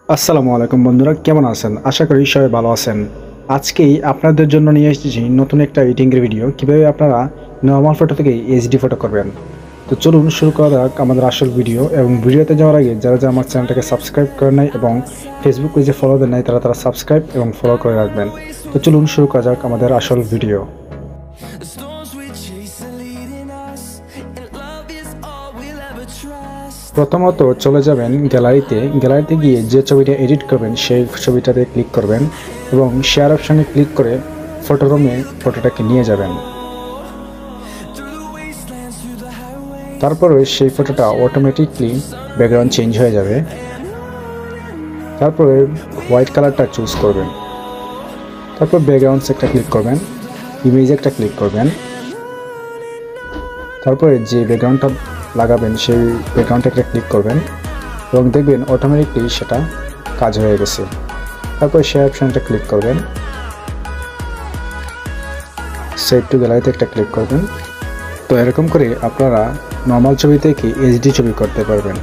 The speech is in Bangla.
আসসালামু আলাইকুম বন্ধুরা, কেমন আছেন? আশা করি সবাই ভালো আছেন। আজকেই আপনাদের জন্য নিয়ে এসেছি নতুন একটা এডিটিংয়ের ভিডিও, কিভাবে আপনারা নর্মাল ফটো থেকে এইচডি ফটো করবেন। তো চলুন শুরু করা যাক আমাদের আসল ভিডিও। এবং ভিডিওতে যাওয়ার আগে যারা আমার চ্যানেলটাকে সাবস্ক্রাইব করে নাই এবং ফেসবুক পেজে ফলো দেন নাই, তারা সাবস্ক্রাইব এবং ফলো করে রাখবেন। তো চলুন শুরু করা যাক আমাদের আসল ভিডিও। প্রথমত চলে যাবেন গ্যালারিতে গিয়ে যে ছবিটা এডিট করবেন সেই ছবিটাতে ক্লিক করবেন এবং শেয়ার অপশানে ক্লিক করে ফটো রুমে ফটোটাকে নিয়ে যাবেন। তারপরে সেই ফটোটা অটোমেটিকলি ব্যাকগ্রাউন্ড চেঞ্জ হয়ে যাবে। তারপরে হোয়াইট কালারটা চুজ করবেন। তারপর ব্যাকগ্রাউন্ডস একটা ক্লিক করবেন, ইমেজ একটা ক্লিক করবেন। তারপরে যে ব্যাকগ্রাউন্ডটা লাগাবেন সেই ব্যাকগ্রাউন্ডটা একটা ক্লিক করবেন এবং দেখবেন অটোমেটিকলি সেটা কাজ হয়ে গেছে। তারপরে শেয়ার অপশনটা ক্লিক করবেন, সেভ টু গ্যালারিতে একটা ক্লিক করবেন। তো এরকম করে আপনারা নর্মাল ছবি থেকে এইচডি ছবি করতে পারবেন।